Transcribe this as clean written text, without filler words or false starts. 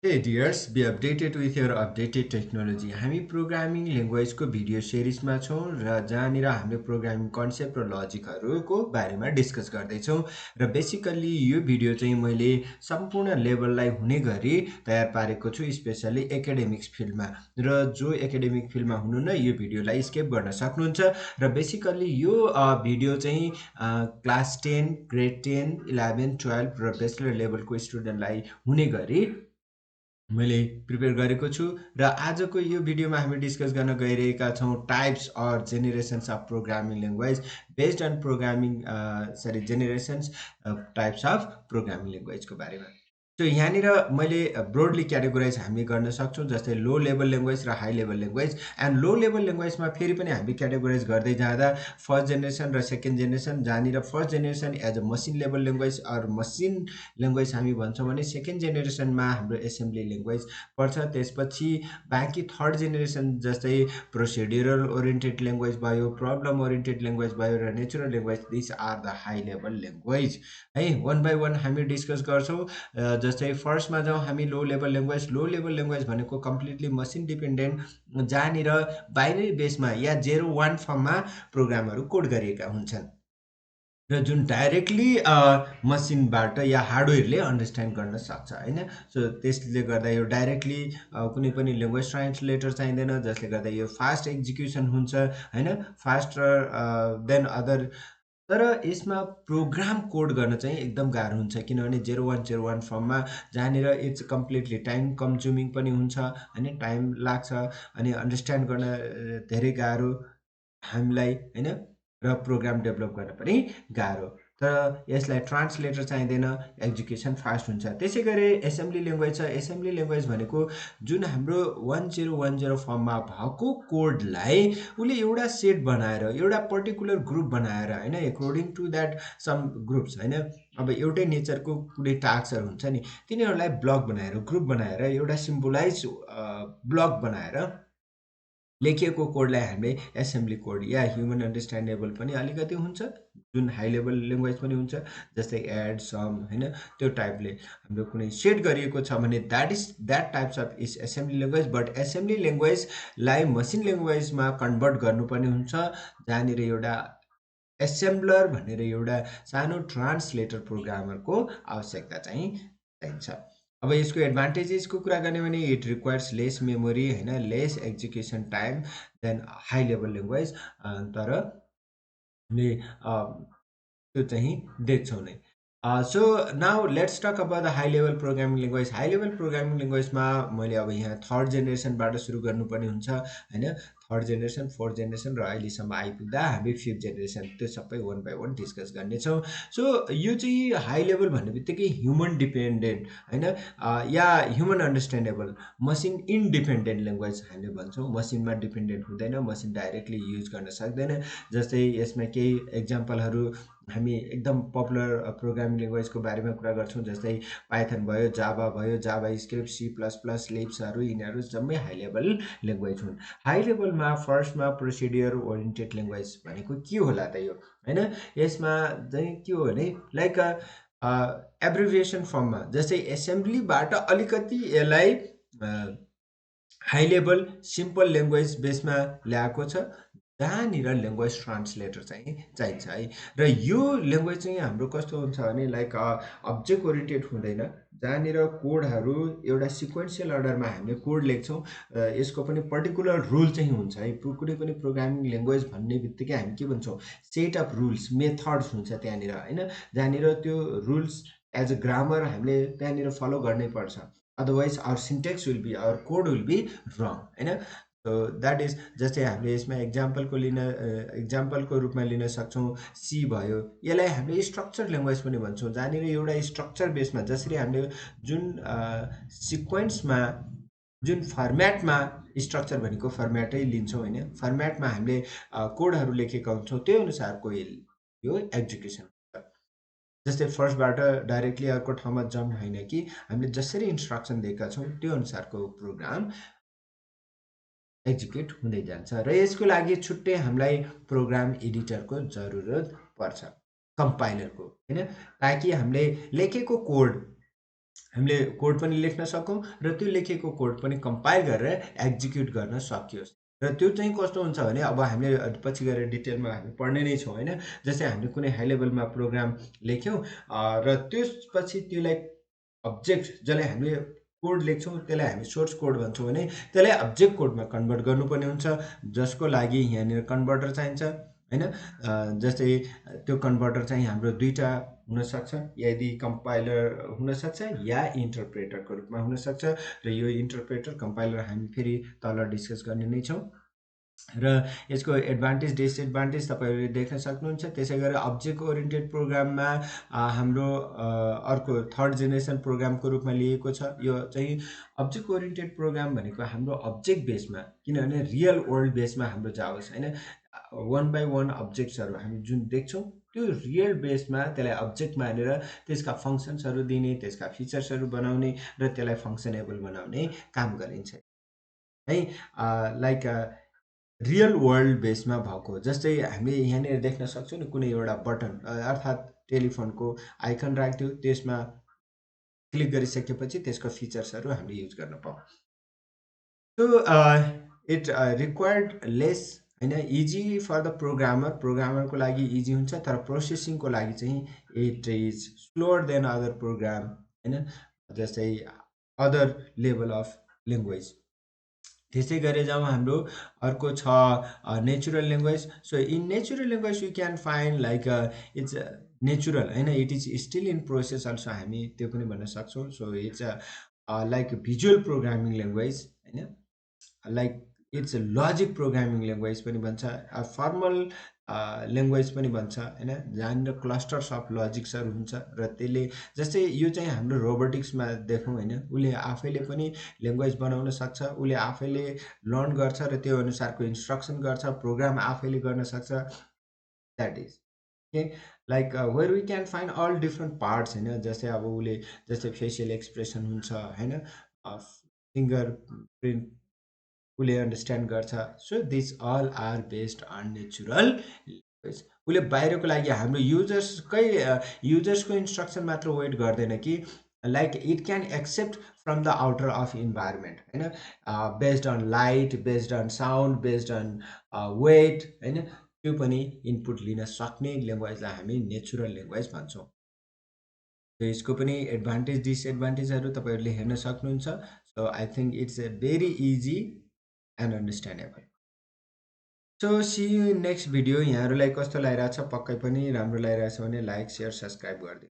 Hey dears, be updated with your updated technology. हामी programming ल्याङ्ग्वेजको video सिरिजमा छौँ र जहाँनिर हामीले प्रोग्रामिङ कन्सेप्ट र लजिकहरूको बारेमा डिस्कस गर्दैछौँ र बेसिकल्ली यो भिडियो चाहिँ मैले सम्पूर्ण लेभललाई हुने गरी तयार पारेको छु, स्पेसली एकाडेमिक्स फिल्डमा। र जो एकाडेमिक फिल्डमा हुनुहुन्न यो भिडियोलाई स्किप गर्न सक्नुहुन्छ। र बेसिकल्ली यो भिडियो चाहिँ क्लास 10, ग्रेड 10, 11, 12 र बेचलर लेभलको स्टुडेन्टलाई हुने गरी मैले प्रिपेयर गरेको छु। र आजको यो भिडियोमा हामी डिस्कस गर्न गइरहेका छौँ types are generations of programming language based on generations types of programming ल्याङ्ग्वेजको बारेमा। सो यहाँनिर मैले ब्रोडली क्याटेगोराइज हामी गर्न सक्छौँ, जस्तै लो लेभल ल्याङ्ग्वेज र high level language. And low level ल्याङ्ग्वेजमा फेरि पनि हामी क्याटेगोराइज गर्दै जाँदा फर्स्ट जेनेरेसन र सेकेन्ड जेनेरेसन, जहाँनिर first generation as a machine level language or machine language हामी भन्छौँ भने सेकेन्ड जेनेरेसनमा हाम्रो एसेम्ब्ली ल्याङ्ग्वेज पर्छ। त्यसपछि बाँकी थर्ड जेनेरेसन जस्तै प्रोसिड्युरल ओरिएन्टेड ल्याङ्ग्वेज भयो, प्रब्लम ओरिएन्टेड ल्याङ्ग्वेज भयो र natural language, this are the high level language है। वान बाई वान हामी डिस्कस गर्छौँ। जस्तै फर्स्टमा जाउँ हामी low level language. Low level language भनेको कम्प्लिटली मसिन डिपेन्डेन्ट, जहाँनिर बाइनरी बेसमा या 0-1 फर्ममा प्रोग्रामहरू कोड गरिएका हुन्छन् र जुन डाइरेक्टली मसिनबाट या हार्डवेयरले अन्डरस्ट्यान्ड गर्न सक्छ होइन। सो त्यसले गर्दा यो डाइरेक्टली कुनै पनि ल्याङ्ग्वेज ट्रान्सलेटर चाहिँदैन, जसले गर्दा यो फास्ट एक्जिक्युसन हुन्छ होइन, फास्टर देन अदर। तर यसमा प्रोग्राम कोड गर्न चाहिँ एकदम गाह्रो हुन्छ, किनभने 0-1 फर्ममा जहाँनिर इट्स कम्प्लिटली टाइम कन्ज्युमिङ पनि हुन्छ होइन, टाइम लाग्छ अनि अन्डरस्ट्यान्ड गर्न धेरै गाह्रो हामीलाई होइन, र प्रोग्राम डेभलप गर्न पनि गाह्रो। तर यसलाई ट्रान्सलेटर चाहिँदैन, एक्जिक्युसन फास्ट हुन्छ। त्यसै गरी एसेम्ब्ली ल्याङ्ग्वेज छ। एसेम्ब्ली ल्याङ्ग्वेज भनेको जुन हाम्रो 1010 फर्ममा भएको कोडलाई उसले एउटा सेट बनाएर एउटा पर्टिकुलर ग्रुप बनाएर होइन, according to that some groups होइन। अब एउटै नेचरको कुनै टास्कहरू हुन्छ नि, तिनीहरूलाई ब्लक बनाएर ग्रुप बनाएर एउटा सिम्बोलाइज ब्लक बनाएर लेखिएको कोडलाई हामीले एसेम्ब्ली कोड या ह्युमन अन्डरस्ट्यान्डेबल पनि अलिकति हुन्छ, जुन हाई लेभल ल्याङ्ग्वेज पनि हुन्छ, जस्तै एड सम होइन, त्यो टाइपले हाम्रो कुनै सेट गरिएको छ भने that types of is assembly language. But assembly ल्याङ्ग्वेजलाई मसिन ल्याङ्ग्वेजमा कन्भर्ट गर्नुपर्ने हुन्छ, जहाँनिर एउटा एसेम्ब्लर भनेर एउटा सानो ट्रान्सलेटर प्रोग्रामरको आवश्यकता चाहिँ चाहिन्छ। अब यसको एडभान्टेजेसको कुरा गर्ने भने इट रिक्वायर्स लेस मेमोरी होइन, less execution time than high level language. तर हामीले त्यो चाहिँ देख्छौँ नै। So now let's talk about the high level programming language. High level programming ल्याङ्ग्वेजमा मैले अब यहाँ थर्ड जेनेरेसनबाट सुरु गर्नुपर्ने हुन्छ होइन, थर्ड जेनेरेसन, फोर्थ जेनेरेसन र अहिलेसम्म आइपुग्दा हामी फिफ्थ जेनेरेसन, त्यो सबै वान बाई वान डिस्कस गर्नेछौँ। सो यो चाहिँ हाई लेभल भन्ने बित्तिकै ह्युमन डिपेन्डेन्ट होइन, या human understandable machine independent language हामीले भन्छौँ। मसिनमा डिपेन्डेन्ट हुँदैन, मसिन डाइरेक्टली युज गर्न सक्दैन। जस्तै यसमा केही एक्जाम्पलहरू हामी एकदम पपुलर प्रोग्रामिङ ल्याङ्ग्वेजको बारेमा कुरा गर्छौँ, जस्तै पाइथन भयो, जाभा भयो, जाभा स्क्रिप्ट, सी प्लस प्लस, लिप्सहरू, यिनीहरू जम्मै हाई लेभल ल्याङ्ग्वेज हुन्। हाई लेभलमा फर्स्टमा प्रोसिड्युर ओरिएन्टेड ल्याङ्ग्वेज भनेको के होला त यो होइन। यसमा चाहिँ के हो भने लाइक एब्रिभिएसन फर्ममा, जस्तै एसेम्ब्लीबाट अलिकति यसलाई हाई लेभल सिम्पल ल्याङ्ग्वेज बेसमा ल्याएको छ, जहाँनिर ल्याङ्ग्वेज ट्रान्सलेटर चाहिँ चाहिन्छ है। र यो ल्याङ्ग्वेज चाहिँ हाम्रो कस्तो हुन्छ भने लाइक अब्जेक्ट ओरिएन्टेड हुँदैन, जहाँनिर कोडहरू एउटा सिक्वेन्सियल अर्डरमा हामीले कोड लेख्छौँ। यसको पनि पर्टिकुलर रुल चाहिँ हुन्छ है। कुनै पनि प्रोग्रामिङ ल्याङ्ग्वेज भन्ने बित्तिकै हामी के भन्छौँ, सेट अफ रुल्स, मेथड्स हुन्छ त्यहाँनिर होइन, जहाँनिर त्यो रुल्स एज अ ग्रामर हामीले त्यहाँनिर फलो गर्नै पर्छ, otherwise our syntax will be, our code will be wrong होइन। सो द्याट इज, जस्तै हामीले यसमा एक्जाम्पलको रूपमा लिन सक्छौँ सी भयो। यसलाई हामीले स्ट्रक्चर ल्याङ्ग्वेज पनि भन्छौँ, जहाँनिर एउटा स्ट्रक्चर बेसमा जसरी हामीले जुन सिक्वेन्समा जुन फर्मेटमा, स्ट्रक्चर भनेको फर्मेटै लिन्छौँ होइन, फर्मेटमा हामीले कोडहरू लेखेका हुन्छौँ, त्यो अनुसारको यो एक्जिक्युसन हुन्छ। जस्तै फर्स्टबाट डाइरेक्टली अर्को ठाउँमा जम्प होइन कि, हामीले जसरी इन्स्ट्रक्सन दिएका छौँ त्यो अनुसारको प्रोग्राम एक्जिक्युट हुँदै जान्छ। र यसको लागि छुट्टै हामीलाई प्रोग्राम एडिटरको जरुरत पर्छ, कम्पाइलरको होइन, ताकि हामीले लेखेको कोड हामीले कोड पनि लेख्न सकौँ र त्यो लेखेको कोड पनि कम्पाइल गरेर एक्जिक्युट गर्न सकियोस्। र त्यो चाहिँ कस्तो हुन्छ भने अब हामीले पछि गएर डिटेलमा हामी पढ्ने नै छौँ होइन। जस्तै हामीले कुनै हाई लेभलमा प्रोग्राम लेख्यौँ र त्यसपछि त्यसलाई अब्जेक्ट जसलाई हामीले कोड लेख्छौँ त्यसलाई हामी सोर्स कोड भन्छौँ भने त्यसलाई अब्जेक्ट कोडमा कन्भर्ट गर्नुपर्ने हुन्छ, जसको लागि यहाँनिर कन्भर्टर चाहिन्छ होइन। जस्तै त्यो कन्भर्टर चाहिँ हाम्रो दुईवटा हुनसक्छ, यदि कम्पाइलर हुनसक्छ या इन्टरप्रेटरको रूपमा हुनसक्छ। र यो इन्टरप्रेटर कम्पाइलर हामी फेरि तल डिस्कस गर्ने नै छौँ। र यसको एडभान्टेज डिसएडभान्टेज तपाईँहरूले देख्न सक्नुहुन्छ। त्यसै गरेर अब्जेक्ट ओरिएन्टेड प्रोग्राममा हाम्रो अर्को थर्ड जेनेरेसन प्रोग्रामको रूपमा लिएको छ। यो चाहिँ अब्जेक्ट ओरिएन्टेड प्रोग्राम भनेको हाम्रो अब्जेक्ट बेसमा, किनभने रियल वर्ल्ड बेसमा हाम्रो जाओस् होइन। वान बाई वान अब्जेक्ट्सहरू हामी जुन देख्छौँ त्यो रियल बेसमा त्यसलाई अब्जेक्ट मानेर त्यसका फङ्सन्सहरू दिने, त्यसका फिचर्सहरू बनाउने र त्यसलाई फङ्सनेबल बनाउने काम गरिन्छ है। लाइक रियल वर्ल्ड बेसमा भएको, जस्तै हामीले यहाँनिर देख्न सक्छौँ नि कुनै एउटा बटन अर्थात् टेलिफोनको आइकन राख्थ्यो, त्यसमा क्लिक गरिसकेपछि त्यसको फिचर्सहरू हामीले युज गर्न पाऊँ। सो इट रिक्वायर्ड लेस होइन, इजी फर द प्रोग्रामरको लागि इजी हुन्छ, तर प्रोसेसिङको लागि चाहिँ it is slower than other program होइन, जस्तै अदर लेभल अफ ल्याङ्ग्वेज। त्यसै गरी जब हाम्रो अर्को छ natural language. So in natural language you can find like it's natural होइन, it is still in process also, हामी त्यो पनि भन्न सक्छौँ। So it's like visual programming language होइन, like it's logic programming language पनि भन्छ, फर्मल ल्याङ्ग्वेज पनि भन्छ होइन, जहाँनिर क्लस्टर्स अफ लजिक्सहरू हुन्छ। र त्यसले जस्तै यो चाहिँ हाम्रो रोबोटिक्समा देखौँ होइन, उसले आफैले पनि ल्याङ्ग्वेज बनाउन सक्छ, उसले आफैले लर्न गर्छ र त्यो अनुसारको इन्स्ट्रक्सन गर्छ, प्रोग्राम आफैले गर्न सक्छ। That is okay. Like where we can find all different parts होइन, जस्तै अब उसले जस्तै फेसियल एक्सप्रेसन हुन्छ होइन, फिङ्गर प्रिन्ट उसले अन्डरस्ट्यान्ड गर्छ। So this all are based on natural language. उसले बाहिरको लागि हाम्रो युजर्सको इन्स्ट्रक्सन मात्र वेट गर्दैन कि, like it can accept from the outer of environment होइन, based on light, based on sound, based on weight होइन, त्यो पनि इनपुट लिन सक्ने ल्याङ्ग्वेजलाई हामी नेचुरल ल्याङ्ग्वेज भन्छौँ। यसको पनि एडभान्टेज डिसएडभान्टेजहरू तपाईँहरूले हेर्न सक्नुहुन्छ। So I think it's a very easy and understandable. So see you next video. यहाँहरूलाई कस्तो लागिरहेछ, पक्कै पनि राम्रो लागिरहेछ भने लाइक, सेयर, सब्सक्राइब गरिदिनु।